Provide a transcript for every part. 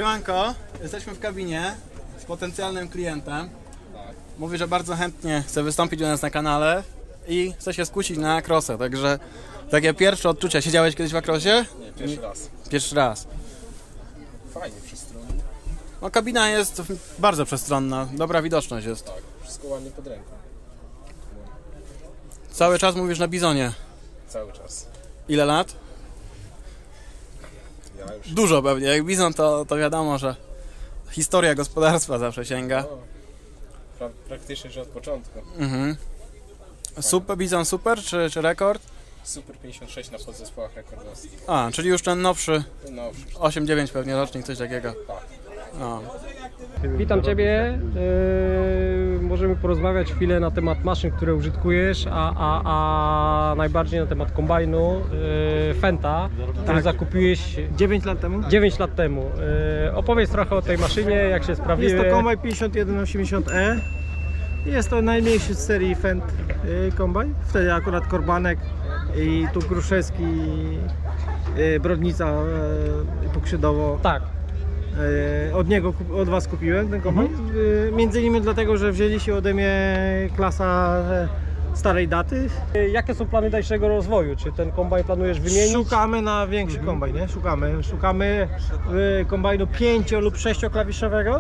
Siemanko, jesteśmy w kabinie z potencjalnym klientem. Mówi, że bardzo chętnie chce wystąpić u nas na kanale i chce się skusić na Acrosa, także takie pierwsze odczucia. Siedziałeś kiedyś w Acrosie? Nie, pierwszy raz. Pierwszy raz. Fajnie, przestronnie. No kabina jest bardzo przestronna, dobra widoczność jest. Tak, wszystko ładnie pod ręką. Cały czas mówisz na Bizonie. Cały czas. Ile lat? Ja już... Dużo pewnie, jak Bizon to wiadomo, że historia gospodarstwa zawsze sięga. Praktycznie, że od początku. Mhm. Super, Bizon super czy rekord? Super 56 na podzespołach rekordowskich. A, czyli już ten nowszy, No, 8-9 pewnie rocznik, coś takiego. tak. No. Witam Ciebie. Możemy porozmawiać chwilę na temat maszyn, które użytkujesz, a najbardziej na temat kombajnu Fenta, który zakupiłeś 9 lat temu. 9 lat temu. Opowiedz trochę o tej maszynie, jak się sprawuje. Jest to kombajn 5180E. Jest to najmniejszy z serii Fendt kombajn. Wtedy akurat Korbanek i tu Kruszewski, Brodnica, Pokrzydowo. Tak. Od Was kupiłem ten kombajn. Między innymi dlatego, że wzięli się ode mnie klasa starej daty. Jakie są plany dalszego rozwoju? Czy ten kombajn planujesz wymienić? Szukamy na większy kombajn, nie? Szukamy kombajnu 5 lub 6-klawiszowego.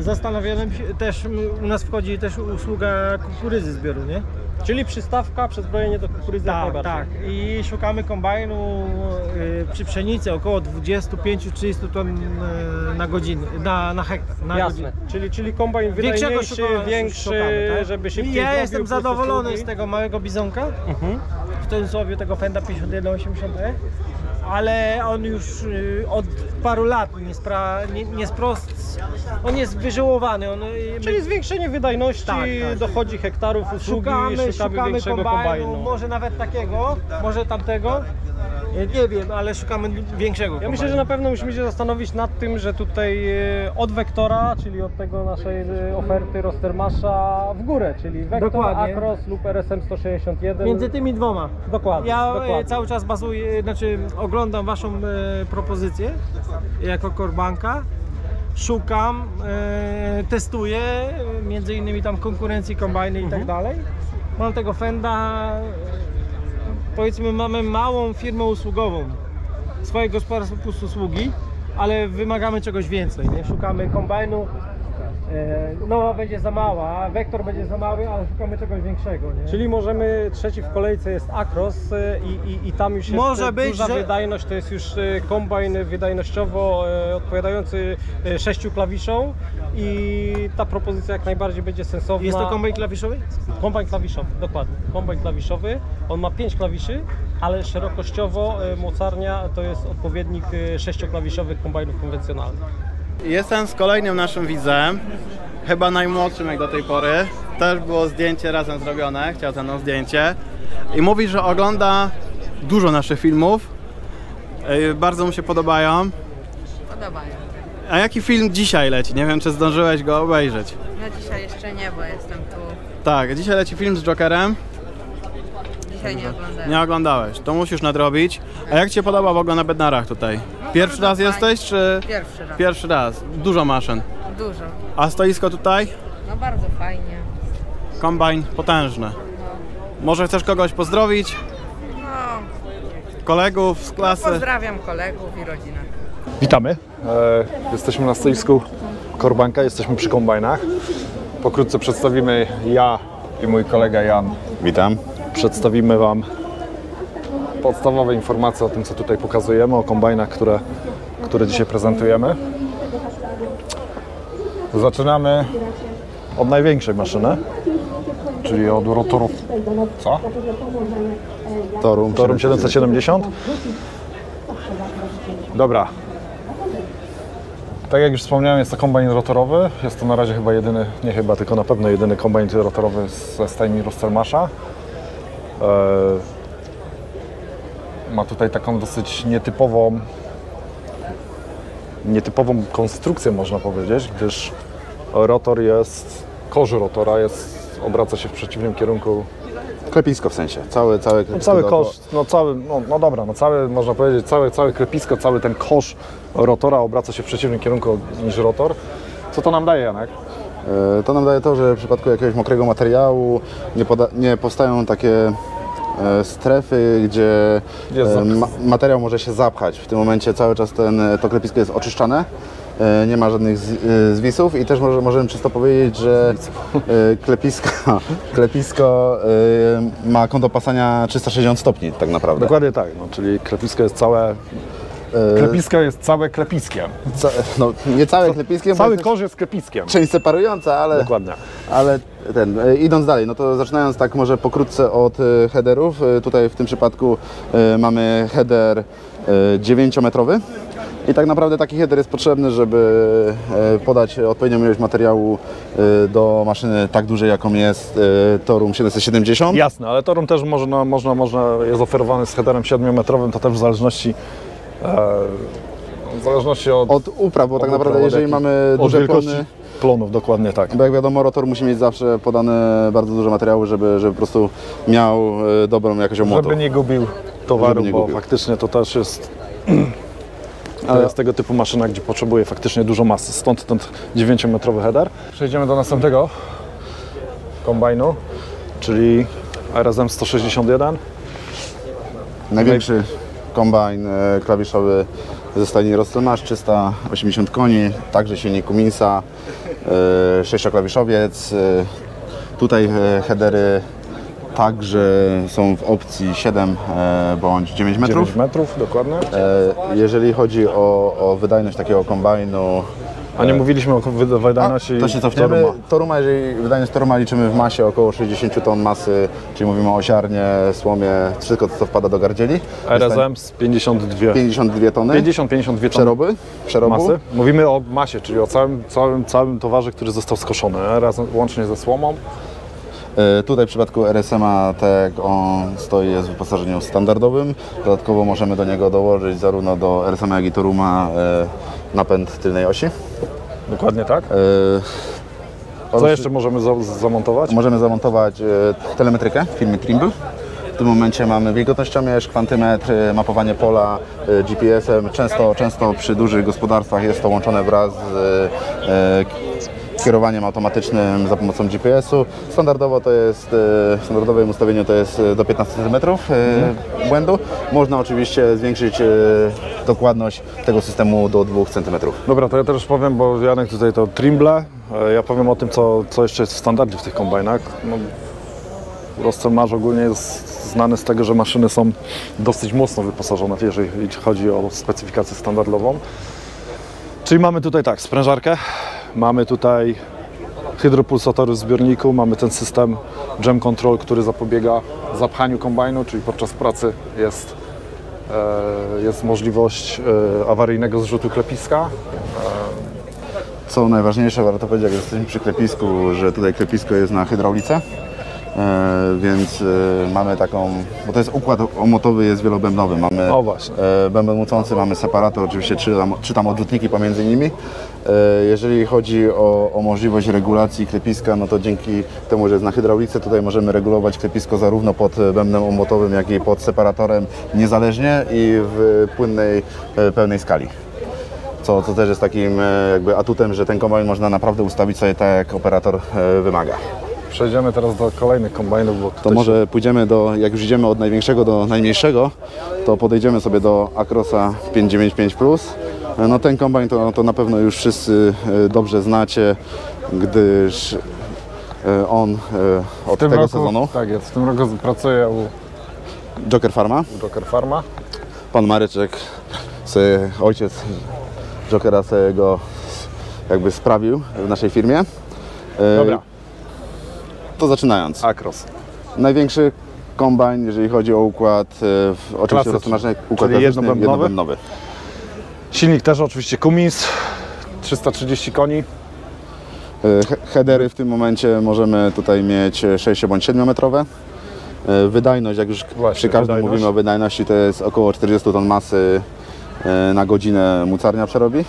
Zastanawiałem się, też u nas wchodzi też usługa kukurydzy zbioru, nie? Czyli przystawka, przezbrojenie do kukurydzy. Tak, tak. I szukamy kombajnu przy pszenicy około 25-30 ton na godzinę, na hektar. Na Jasne. Czyli kombajn wydajniejszy, większy, szukamy, tak? żeby szybciej Ja zrobił, jestem zadowolony z tego małego bizonka, w cudzysłowie tego Fenda 5180E, ale on już od paru lat on jest wyżyłowany. Czyli zwiększenie wydajności, Tak. dochodzi hektarów usługi, szukamy większego kombajnu, może nawet takiego, może tamtego, nie wiem, ale szukamy większego kombajnu. Ja myślę, że na pewno musimy się zastanowić nad tym, że tutaj od Vectora, czyli od tego naszej oferty Rostermasza w górę, czyli Vector, Dokładnie. Acros lub RSM 161. Między tymi dwoma. Dokładnie. Ja dokładnie. cały czas oglądam Waszą propozycję jako Korbanka. Szukam, testuję, między innymi tam konkurencji, kombajny i tak dalej. Mam tego Fenda, powiedzmy mamy małą firmę usługową, swoje gospodarstwo plus usługi, ale wymagamy czegoś więcej, nie? Szukamy kombajnu, Nowa będzie za mała, Vector będzie za mały, ale szukamy czegoś większego, nie? Czyli możemy, trzeci w kolejce jest Acros i tam już jest Może być, duża że... wydajność, to jest już kombajn wydajnościowo odpowiadający 6 klawiszom i ta propozycja jak najbardziej będzie sensowna. Jest to kombajn klawiszowy? Kombajn klawiszowy, dokładnie. Kombajn klawiszowy, on ma 5 klawiszy, ale szerokościowo mocarnia to jest odpowiednik 6-klawiszowych kombajnów konwencjonalnych. Jestem z kolejnym naszym widzem, chyba najmłodszym jak do tej pory. Też było zdjęcie razem zrobione, chciał ze mną zdjęcie. I mówi, że ogląda dużo naszych filmów. Bardzo mu się podobają. Podobają. A jaki film dzisiaj leci? Nie wiem, czy zdążyłeś go obejrzeć. No dzisiaj jeszcze nie, bo jestem tu. Tak, dzisiaj leci film z Jokerem. Dzisiaj nie oglądałem. Nie oglądałeś, to musisz nadrobić. A jak Ci się podoba w ogóle na Bednarach tutaj? Pierwszy raz jesteś, czy...? Pierwszy raz. Pierwszy raz. Dużo maszyn. Dużo. A stoisko tutaj? No bardzo fajnie. Kombajn potężny. Może chcesz kogoś pozdrowić? No, Kolegów z klasy? pozdrawiam kolegów i rodzinę. Witamy. Jesteśmy na stoisku Korbanka, jesteśmy przy kombajnach. Pokrótce przedstawimy, ja i mój kolega Jan. Witam. Przedstawimy Wam podstawowe informacje o tym, co tutaj pokazujemy, o kombajnach, które dzisiaj prezentujemy. Zaczynamy od największej maszyny, czyli od rotorów. Co? Torum 770. Dobra. Tak jak już wspomniałem, jest to kombajn rotorowy. Jest to na razie chyba jedyny, nie chyba, tylko na pewno jedyny kombajn rotorowy ze stajni Rostermasza. Ma tutaj taką dosyć nietypową konstrukcję, można powiedzieć, gdyż rotor korzy rotora obraca się w przeciwnym kierunku. Klepisko w sensie, całe Cały kosz, cały, można powiedzieć, całe klepisko, cały ten kosz rotora, obraca się w przeciwnym kierunku niż rotor. Co to nam daje, Janek? To nam daje to, że w przypadku jakiegoś mokrego materiału nie powstają takie strefy, gdzie materiał może się zapchać. W tym momencie cały czas to klepisko jest oczyszczane. Nie ma żadnych zwisów i też możemy czysto powiedzieć, że klepisko ma kąt opasania 360 stopni tak naprawdę. Dokładnie tak, no, czyli klepisko jest całe... Klepisko jest całe klepiskiem. No, nie całe klepiskiem, Cały kosz jest klepiskiem. część separująca, ale... Dokładnie. Ale idąc dalej, no to zaczynając tak może pokrótce od headerów. Tutaj w tym przypadku mamy header 9-metrowy. I tak naprawdę taki header jest potrzebny, żeby podać odpowiednią ilość materiału do maszyny tak dużej, jaką jest Torum 770. Jasne, ale Torum też jest oferowany z headerem 7-metrowym, to też w zależności od upraw, bo tak naprawdę jeżeli mamy duże plony, plonów, dokładnie tak. Bo jak wiadomo, rotor musi mieć zawsze podane bardzo dużo materiału, żeby po prostu miał dobrą jakość omotu. Żeby nie gubił towaru, bo faktycznie to też jest... To jest tego typu maszyna, gdzie potrzebuje faktycznie dużo masy, stąd ten 9-metrowy header. Przejdziemy do następnego kombajnu, czyli RSM 161. Największy kombajn klawiszowy ze stajni Rostelmash, 380 koni, także silnik Cummingsa, 6-klawiszowiec. Tutaj headery także są w opcji 7 bądź 9 metrów. 9 metrów, dokładnie. Jeżeli chodzi o wydajność takiego kombajnu... A nie mówiliśmy o wydajności to się cofniemy. Toruma, jeżeli wydajność Toruma liczymy w masie około 60 ton masy, czyli mówimy o osiarnie, słomie, wszystko co wpada do gardzieli. RSM z 52 tony. 50-52 tony przerobu. Masy. Mówimy o masie, czyli o całym towarze, który został skoszony, razem, łącznie ze słomą. Tutaj w przypadku RSM-a, tak jak on stoi, jest w wyposażeniu standardowym. Dodatkowo możemy do niego dołożyć zarówno do RSM-a, jak i Toruma napęd tylnej osi. Dokładnie tak. Co jeszcze możemy zamontować? Możemy zamontować telemetrykę w firmie Trimble. W tym momencie mamy wilgotnościomierz, kwantymetr, mapowanie pola GPS-em. Często przy dużych gospodarstwach jest to łączone wraz z kierowaniem automatycznym za pomocą GPS-u. Standardowo to jest, w standardowym ustawieniu to jest do 15 cm błędu. Można oczywiście zwiększyć dokładność tego systemu do 2 cm. Dobra, to ja też powiem, bo Janek tutaj to Trimble. Ja powiem o tym, co jeszcze jest w standardzie w tych kombajnach. No, Rostelmash ogólnie jest znany z tego, że maszyny są dosyć mocno wyposażone, jeżeli chodzi o specyfikację standardową. Czyli mamy tutaj tak, sprężarkę, mamy tutaj hydropulsatory w zbiorniku, mamy ten system Jam Control, który zapobiega zapchaniu kombajnu, czyli podczas pracy jest możliwość awaryjnego zrzutu klepiska. Co najważniejsze, warto powiedzieć, jak jesteśmy przy klepisku, że tutaj klepisko jest na hydraulice. Więc mamy taką, bo to jest układ omotowy, jest wielobębnowy. Mamy bęben mucący, mamy separator, oczywiście czy tam odrzutniki pomiędzy nimi. Jeżeli chodzi o możliwość regulacji klepiska, no to dzięki temu, że jest na hydraulice, tutaj możemy regulować klepisko zarówno pod bębnem omotowym, jak i pod separatorem niezależnie i w płynnej, pełnej skali. Co też jest takim jakby atutem, że ten kombajn można naprawdę ustawić sobie tak, jak operator wymaga. Przejdziemy teraz do kolejnych kombajnów, bo to może pójdziemy jak już idziemy od największego do najmniejszego, to podejdziemy sobie do Acrosa 595 Plus. No ten kombajn to na pewno już wszyscy dobrze znacie, gdyż on od tego sezonu. Tak jest, w tym roku pracuje u Joker Pharma. Pan Mareczek, ojciec Jokera, sobie go jakby sprawił w naszej firmie. Dobra. To zaczynając. Acros. Największy kombajn, jeżeli chodzi o układ, oczywiście Rostelmash, układ jednobębnowy. Silnik też oczywiście Cummins, 330 koni. Headery w tym momencie możemy tutaj mieć 6 bądź 7 metrowe. Wydajność, jak już przy każdym mówimy o wydajności, to jest około 40 ton masy na godzinę mucarnia przerobi.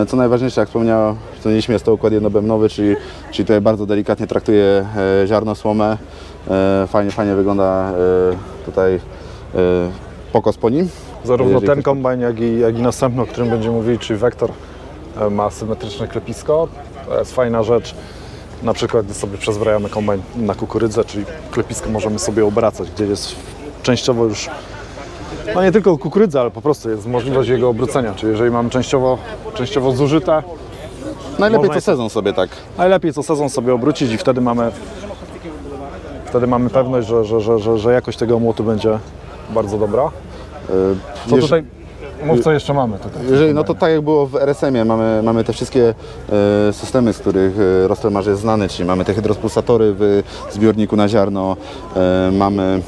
Co najważniejsze, jak wspomnieliśmy, jest to układ jednobębnowy, czyli tutaj bardzo delikatnie traktuje ziarno, słomę. Fajnie wygląda tutaj pokos po nim. Zarówno Jeżeli ten ktoś- kombajn, jak i następny, o którym będziemy mówili, czyli Vector, ma symetryczne klepisko. To jest fajna rzecz. Na przykład, gdy sobie przezbrajamy kombajn na kukurydzę, czyli klepisko możemy sobie obracać, gdzie jest częściowo już, no nie tylko kukurydza, ale po prostu jest możliwość jego obrócenia. Czyli jeżeli mamy częściowo zużyte, Najlepiej Można co sezon sobie tak. najlepiej co sezon sobie obrócić i wtedy mamy pewność, że jakość tego młotu będzie bardzo dobra. Co Jeż- tutaj, mów co jeszcze mamy tutaj. Jeżeli, no to tak jak było w RSM-ie, mamy te wszystkie systemy, z których Rostelmarz jest znany, czyli mamy te hydrospulsatory w zbiorniku na ziarno, mamy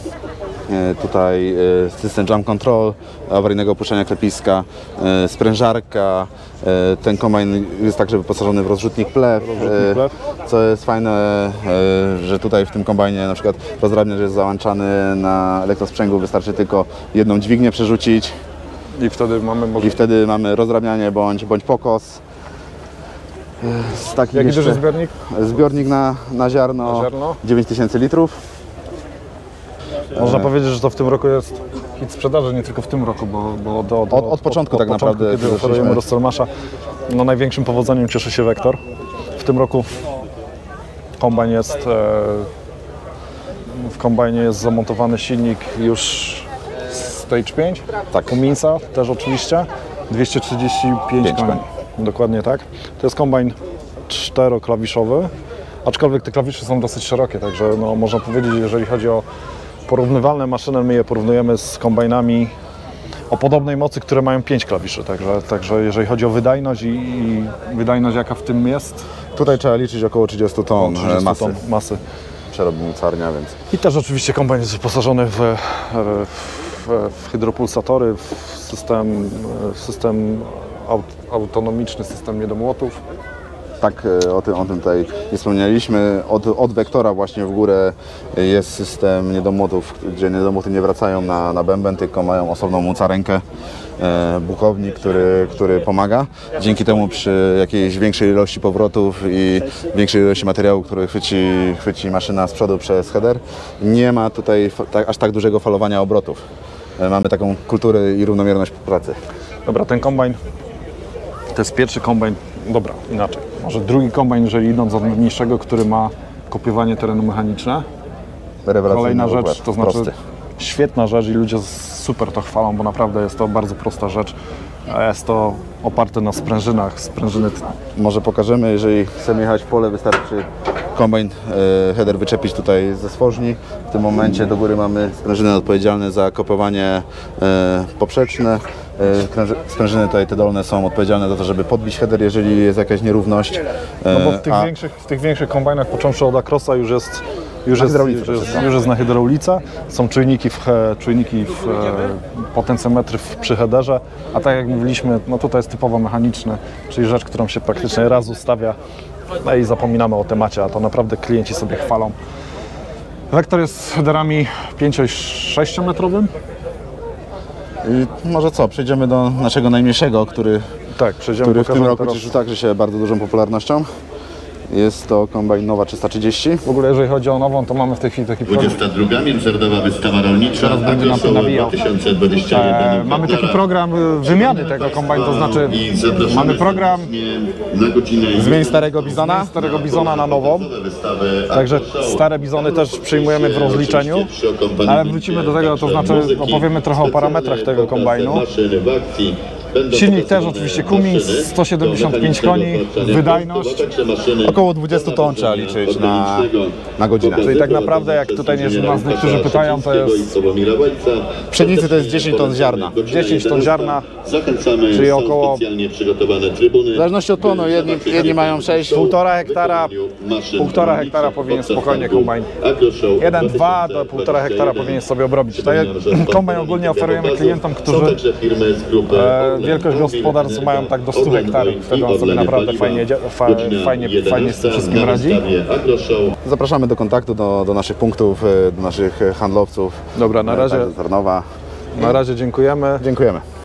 tutaj system jump control, awaryjnego opuszczania klepiska, sprężarka. Ten kombajn jest także wyposażony w rozrzutnik plew, plew. co jest fajne, że tutaj w tym kombajnie na przykład rozdrabniacz jest załączany na elektrosprzęgu, wystarczy tylko jedną dźwignię przerzucić. I wtedy mamy I wtedy mamy rozdrabnianie bądź pokos. Z takich Jaki jeszcze- duży zbiornik? Zbiornik na ziarno, Na ziarno? 9000 litrów. Można powiedzieć, że to w tym roku jest hit sprzedaży, nie tylko w tym roku, bo Od początku tak naprawdę, kiedy kiedy oferujemy zaczęliśmy. Rostelmasza, no największym powodzeniem cieszy się Vector. W tym roku kombajn jest, w kombajnie jest zamontowany silnik już Stage 5, Tak. Cummingsa też oczywiście, 235 5 koni. Dokładnie tak. To jest kombajn 4-klawiszowy, aczkolwiek te klawisze są dosyć szerokie, także no, można powiedzieć, jeżeli chodzi o porównywalne maszyny, my je porównujemy z kombajnami o podobnej mocy, które mają 5 klawiszy, także jeżeli chodzi o wydajność i wydajność jaka w tym jest, Tutaj trzeba liczyć około 30 ton 30 masy. ton masy. Przerobi mocarnia, więc I też oczywiście kombajn jest wyposażony w hydropulsatory, w system autonomiczny, system niedomłotów. tak o tym tutaj nie wspomnieliśmy. Od Vectora właśnie w górę jest system niedomłotów, gdzie niedomłoty nie wracają na bęben, tylko mają osobną mocarenkę, bukownik, który pomaga. Dzięki temu przy jakiejś większej ilości powrotów i większej ilości materiału, który chwyci maszyna z przodu przez header, nie ma tutaj aż tak dużego falowania obrotów. Mamy taką kulturę i równomierność pracy. Dobra, ten kombajn to jest pierwszy kombajn, dobra, inaczej, może drugi kombajn, jeżeli idąc od niższego, który ma kopiowanie terenu mechaniczne. Rewelacyjny Kolejna układ, rzecz, to znaczy prosty. świetna rzecz i ludzie super to chwalą, bo naprawdę jest to bardzo prosta rzecz. Jest to oparte na sprężynach. Sprężyny Może pokażemy, jeżeli chcemy jechać w pole, wystarczy kombajn, header wyczepić tutaj ze stworzni. W tym momencie do góry mamy sprężyny odpowiedzialne za kopiowanie poprzeczne. Sprężyny tutaj te dolne są odpowiedzialne za to, żeby podbić header, jeżeli jest jakaś nierówność. No bo w tych większych kombajnach, począwszy od Acrossa, już jest na hydraulice. Są czujniki potencjometry przy headerze, a tak jak mówiliśmy, no tutaj jest typowo mechaniczny, czyli rzecz, którą się praktycznie raz ustawia, no i zapominamy o temacie, a to naprawdę klienci sobie chwalą. Vector jest z headerami 5 i 6 metrowym. I może co, przejdziemy do naszego najmniejszego, który Tak, przejdziemy, w tym pokażę roku teraz. cieszy także się bardzo dużą popularnością. Jest to kombajn Nowa 330. W ogóle jeżeli chodzi o nową, to mamy w tej chwili taki program. 22. Międzynarodowa Wystawa Rolnicza Teraz będzie nam to nawijał. 2021. Mamy taki program wymiany tego kombajnu, to znaczy mamy program na godzinę Zmień starego bizona. starego bizona na nową, także stare bizony też przyjmujemy w rozliczeniu, ale wrócimy do tego, to znaczy opowiemy trochę o parametrach tego kombajnu. Silnik też oczywiście Cummins, 175 koni, wydajność. Około 20 ton trzeba liczyć na godzinę. Czyli tak naprawdę, jak tutaj nas niektórzy pytają, to jest W pszenicy to jest 10 ton ziarna. 10 ton ziarna, Zachęcamy, czyli są około specjalnie przygotowane trybuny. W zależności od tonu, jedni mają 6, 1,5 hektara, 1,5 hektara powinien spokojnie kombajn. 1,2 do 1,5 hektara powinien sobie obrobić. To kombajn ogólnie oferujemy klientom, którzy wielkość gospodarstw mają tak do 100 hektarów. Wtedy on sobie naprawdę fajnie z tym wszystkim radzi. Zapraszamy do kontaktu, do naszych punktów, do naszych handlowców. Dobra, na razie Tarnowa. dziękujemy. Dziękujemy.